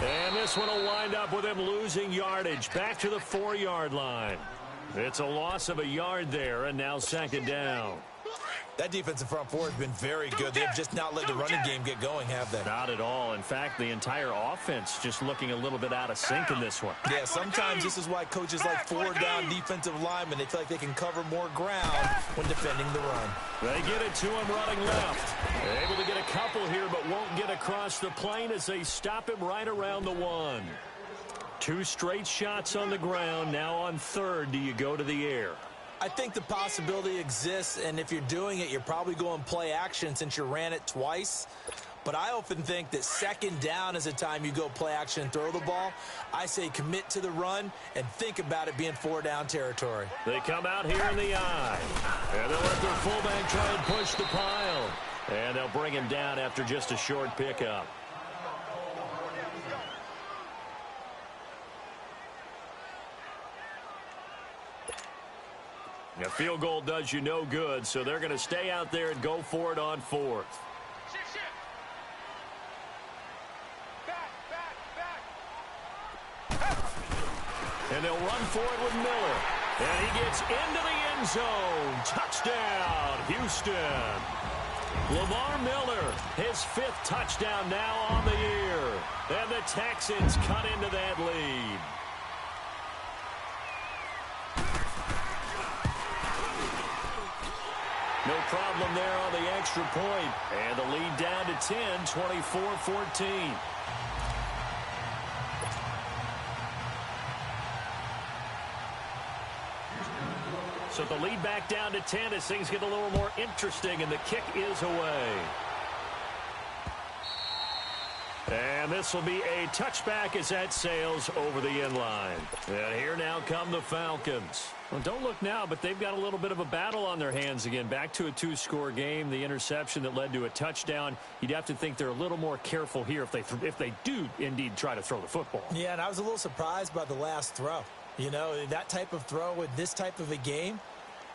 A: And this one will wind up with him losing yardage. Back to the 4-yard line. It's a loss of a yard there, and now 2nd down.
C: That defensive front four has been very good. They've just not let the running game get going, have they?
A: Not at all. In fact, the entire offense just looking a little bit out of sync in this one.
C: Yeah, sometimes this is why coaches like 4-down defensive linemen, they feel like they can cover more ground when defending the run.
A: They get it to him running left. They're able to get a couple here, but won't get across the plane as they stop him right around the 1. 2 straight shots on the ground. Now on 3rd, do you go to the air?
C: I think the possibility exists, and if you're doing it, you're probably going play action since you ran it twice. But I often think that second down is a time you go play action and throw the ball. I say commit to the run and think about it being 4-down territory.
A: They come out here in the eye. And they'll let their fullback try and push the pile. And they'll bring him down after just a short pickup. A field goal does you no good, so they're going to stay out there and go for it on fourth. And they'll run for it with Miller. And he gets into the end zone. Touchdown, Houston. Lamar Miller, his 5th touchdown now on the year. And the Texans cut into that lead. No problem there on the extra point. And the lead down to 10, 24-14. So the lead back down to 10 as things get a little more interesting, and the kick is away. And this will be a touchback as that sails over the end line. And here now come the Falcons. Well, don't look now, but they've got a little bit of a battle on their hands again. Back to a 2-score game, the interception that led to a touchdown. You'd have to think they're a little more careful here if they do indeed try to throw the football.
C: Yeah, and I was a little surprised by the last throw. You know, that type of throw with this type of a game,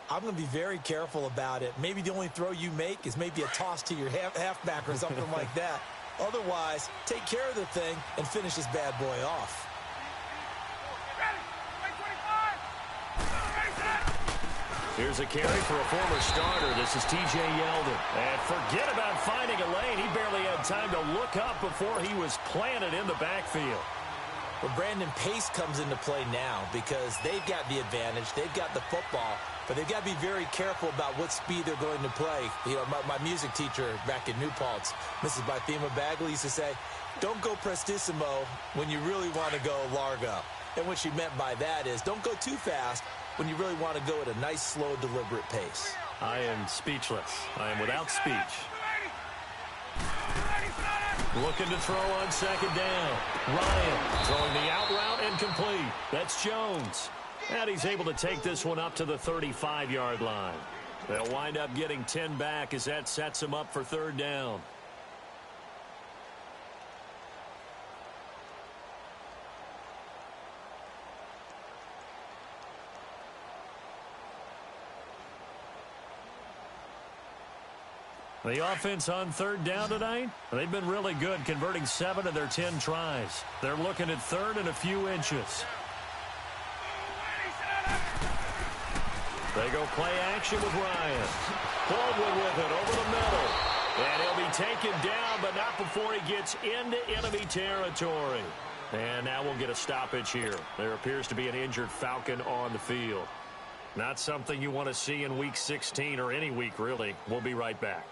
C: I'm going to be very careful about it. Maybe the only throw you make is maybe a toss to your halfback or something like that. Otherwise, take care of the thing and finish this bad boy off.
A: Here's a carry for a former starter. This is T.J. Yeldon. And forget about finding a lane. He barely had time to look up before he was planted in the backfield.
C: But Brandon, pace comes into play now because they've got the advantage. They've got the football, but they've got to be very careful about what speed they're going to play. You know, my music teacher back in New Paltz, Mrs. Bythema Bagley, used to say, don't go prestissimo when you really want to go largo. And what she meant by that is don't go too fast when you really want to go at a nice, slow, deliberate pace.
A: I am speechless. I am without speech. Looking to throw on second down. Ryan throwing the out route and complete. That's Jones. And he's able to take this one up to the 35-yard line. They'll wind up getting 10 back as that sets them up for third down. The offense on third down tonight, they've been really good, converting 7 of their 10 tries. They're looking at third and a few inches. They go play action with Ryan. Baldwin with it over the middle. And he'll be taken down, but not before he gets into enemy territory. And now we'll get a stoppage here. There appears to be an injured Falcon on the field. Not something you want to see in Week 16 or any week, really. We'll be right back.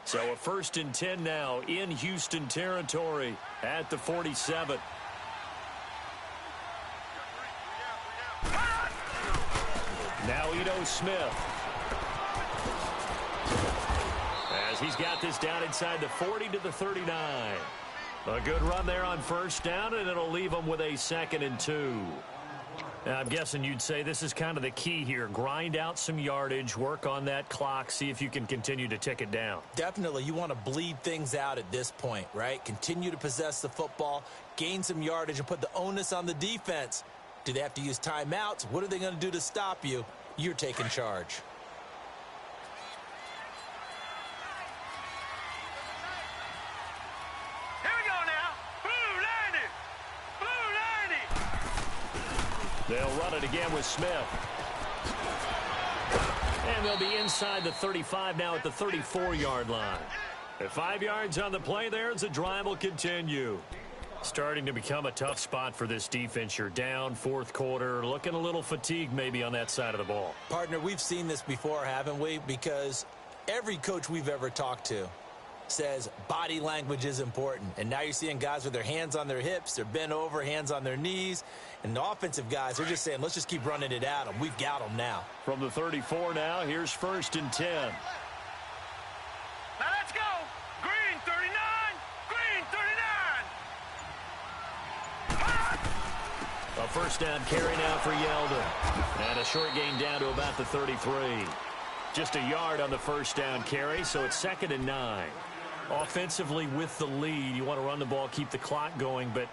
A: So a 1st and 10 now in Houston territory at the 47. Now Ito Smith. As he's got this down inside the 40 to the 39. A good run there on first down, and it'll leave them with a 2nd and 2. Now, I'm guessing you'd say this is kind of the key here. Grind out some yardage, work on that clock, see if you can continue to tick it down.
C: Definitely. You want to bleed things out at this point, right? Continue to possess the football, gain some yardage, and put the onus on the defense. Do they have to use timeouts? What are they going to do to stop you? You're taking charge.
A: They'll run it again with Smith. And they'll be inside the 35 now at the 34-yard line. At 5 yards on the play there as the drive will continue. Starting to become a tough spot for this defense. You're down, 4th quarter, looking a little fatigued maybe on that side of the ball.
C: Partner, we've seen this before, haven't we? Because every coach we've ever talked to says body language is important. And now you're seeing guys with their hands on their hips, they're bent over, hands on their knees. And the offensive guys, they're just saying, let's just keep running it at them. We've got them now.
A: From the 34 now, here's 1st and 10.
B: Now let's go. Green 39. Green 39.
A: A first down carry now for Yeldon. And a short gain down to about the 33. Just a yard on the first down carry, so it's 2nd and 9. Offensively with the lead, you want to run the ball, keep the clock going, but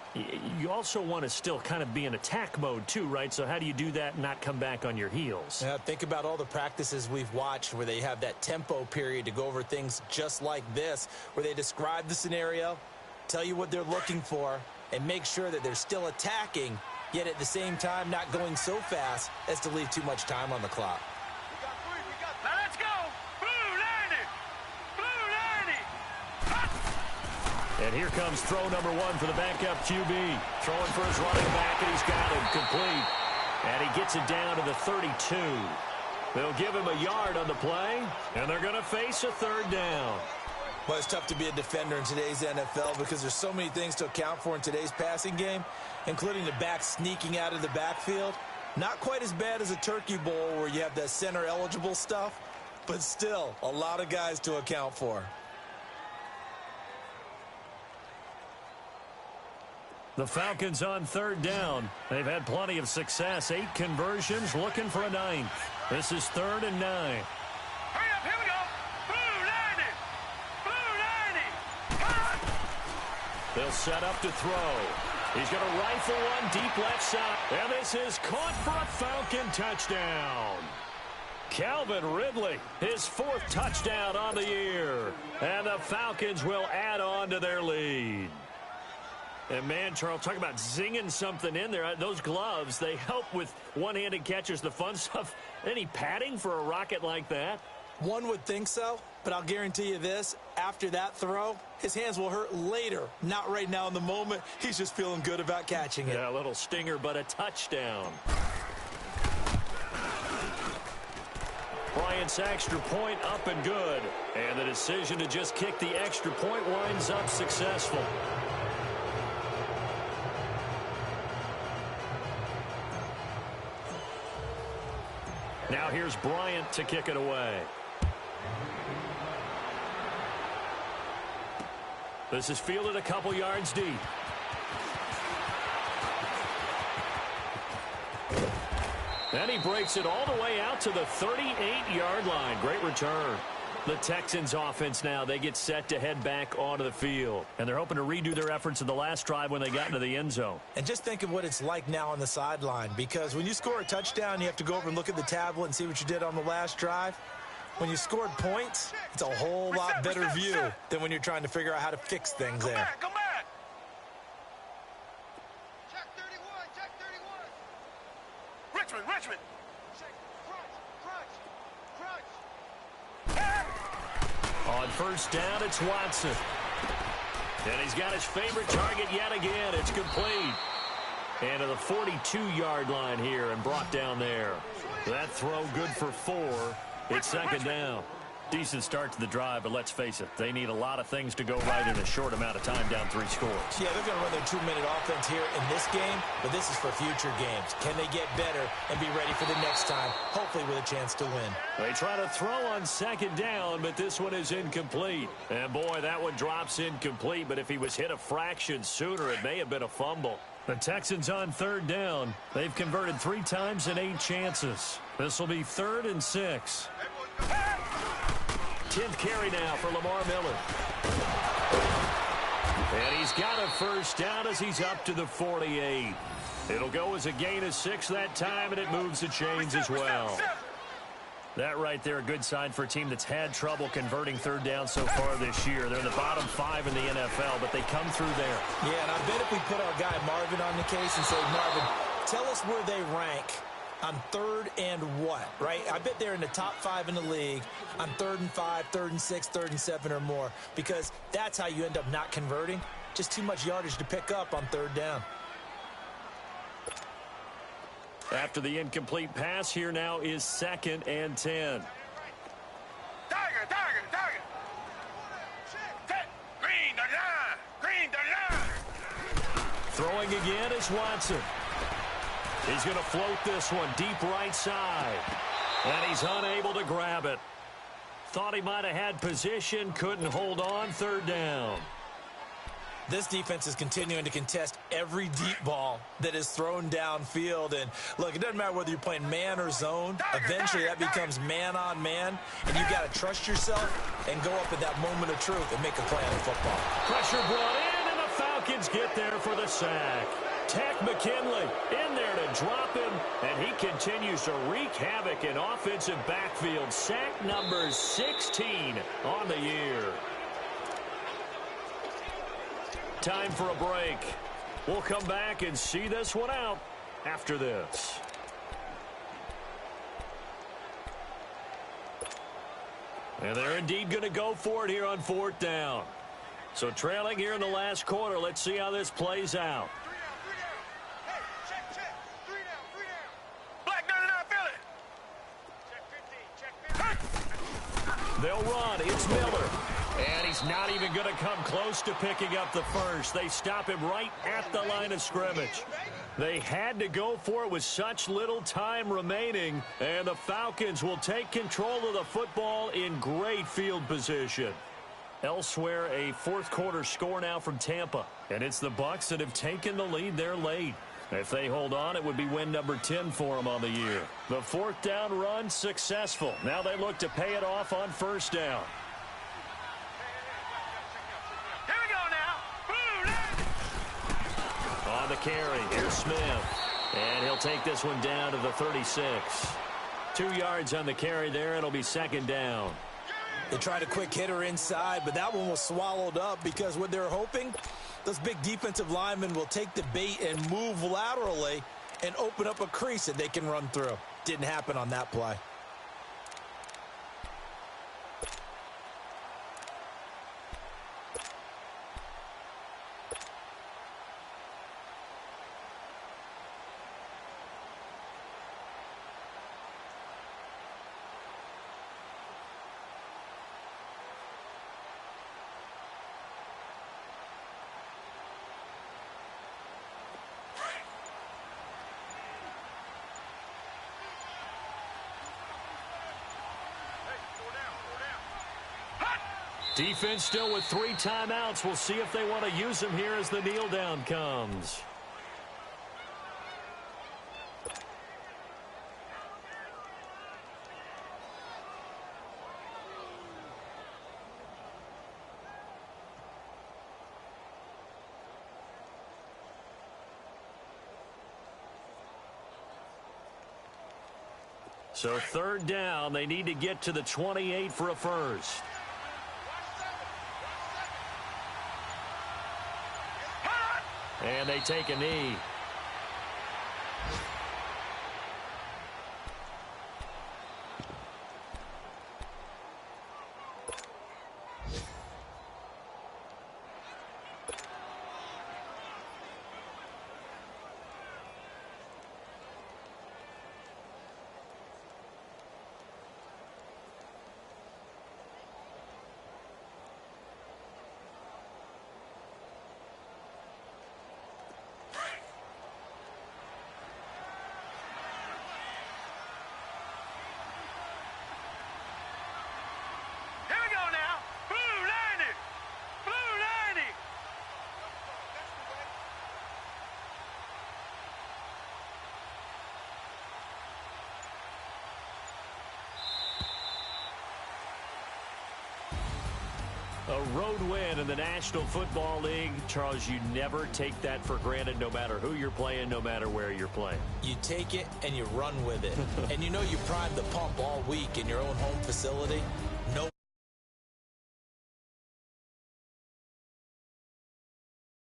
A: you also want to still kind of be in attack mode too, right? So how do you do that and not come back on your heels?
C: Yeah, think about all the practices we've watched where they have that tempo period to go over things just like this, where they describe the scenario, tell you what they're looking for, and make sure that they're still attacking, yet at the same time not going so fast as to leave too much time on the clock.
B: Now let's go. Blue 90. Blue 90.
A: And here comes throw number 1 for the backup QB. Throwing for his running back, and he's got him complete. And he gets it down to the 32. They'll give him a yard on the play, and they're going to face a 3rd down.
C: Well, it's tough to be a defender in today's NFL because there's so many things to account for in today's passing game, including the back sneaking out of the backfield. Not quite as bad as a turkey bowl where you have the center-eligible stuff, but still a lot of guys to account for.
A: The Falcons on 3rd down. They've had plenty of success. 8 conversions, looking for a 9th. This is 3rd and 9.
B: Hurry up, here we go. Blue 90. Blue 90.
A: They'll set up to throw. He's going to rifle one deep left side. And this is caught for a Falcon touchdown. Calvin Ridley, his 4th touchdown on the year. And the Falcons will add on to their lead. And, man, Charles, talk about zinging something in there. Those gloves, they help with one-handed catches, the fun stuff. Any padding for a rocket like that?
C: One would think so, but I'll guarantee you this. After that throw, his hands will hurt later. Not right now in the moment. He's just feeling good about catching it.
A: Yeah, a little stinger, but a touchdown. Bryant's extra point up and good. And the decision to just kick the extra point winds up successful. Now here's Bryant to kick it away. This is fielded a couple yards deep. And he breaks it all the way out to the 38-yard line. Great return. The Texans offense now, they get set to head back onto the field. And they're hoping to redo their efforts in the last drive when they got into the end zone.
C: And just think of what it's like now on the sideline, because when you score a touchdown, you have to go over and look at the tablet and see what you did on the last drive. When you scored points, it's a whole lot better view than when you're trying to figure out how to fix things there.
B: Come back.
D: Check 31, check 31.
B: Richmond.
A: On first down, it's Watson. And he's got his favorite target yet again. It's complete. And to the 42-yard line here and brought down there. That throw good for 4. It's 2nd down. Decent start to the drive, but let's face it, they need a lot of things to go right in a short amount of time, down 3 scores.
C: Yeah, they're going to run their 2-minute offense here in this game, but this is for future games. Can they get better and be ready for the next time, hopefully with a chance to win?
A: They try to throw on 2nd down, but this one is incomplete. And, boy, that one drops incomplete, but if he was hit a fraction sooner, it may have been a fumble. The Texans on 3rd down. They've converted 3 times in 8 chances. This will be 3rd and 6. 10th carry now for Lamar Miller. And he's got a first down as he's up to the 48. It'll go as a gain of 6 that time, and it moves the chains as well. That right there, a good sign for a team that's had trouble converting 3rd down so far this year. They're in the bottom 5 in the NFL, but they come through there.
C: Yeah, and I bet if we put our guy Marvin on the case and say, Marvin, tell us where they rank on 3rd and what, right? I bet they're in the top 5 in the league on 3rd and 5, 3rd and 6, 3rd and 7 or more, because that's how you end up not converting. Just too much yardage to pick up on 3rd down.
A: After the incomplete pass, here now is 2nd and 10.
B: Tiger.
A: Throwing again is Watson. He's going to float this one deep right side. And he's unable to grab it. Thought he might have had position, couldn't hold on, third down.
C: This defense is continuing to contest every deep ball that is thrown downfield. And, look, it doesn't matter whether you're playing man or zone. Eventually, that becomes man-on-man. And you've got to trust yourself and go up at that moment of truth and make a play on football.
A: Pressure brought in, and the Falcons get there for the sack. Tech McKinley in there to drop him, and he continues to wreak havoc in offensive backfield. Sack number 16 on the year. Time for a break. We'll come back and see this one out after this. And they're indeed going to go for it here on fourth down. So trailing here in the last quarter, let's see how this plays out.
D: 3 down. Hey, check. 3 down.
B: Black 99, Philly.
D: Check 15.
A: They'll run. It's Miller. And he's not even going to come close to picking up the first. They stop him right at the line of scrimmage. They had to go for it with such little time remaining. And the Falcons will take control of the football in great field position. Elsewhere, a fourth quarter score now from Tampa. And it's the Bucs that have taken the lead there late. If they hold on, it would be win number 10 for them on the year. The fourth down run successful. Now they look to pay it off on first down.
B: Here we go now. Blue,
A: On the carry, here's Smith. And he'll take this one down to the 36. 2 yards on the carry there. It'll be second down.
C: They tried a quick hitter inside, but that one was swallowed up because what they're hoping, those big defensive linemen will take the bait and move laterally and open up a crease that they can run through. Didn't happen on that play.
A: Defense still with 3 timeouts. We'll see if they want to use them here as the kneel down comes. So third down, they need to get to the 28 for a first. And they take a knee. A road win in the National Football League. Charles, you never take that for granted no matter who you're playing, no matter where you're playing.
C: You take it and you run with it. And you know you primed the pump all week in your own home facility.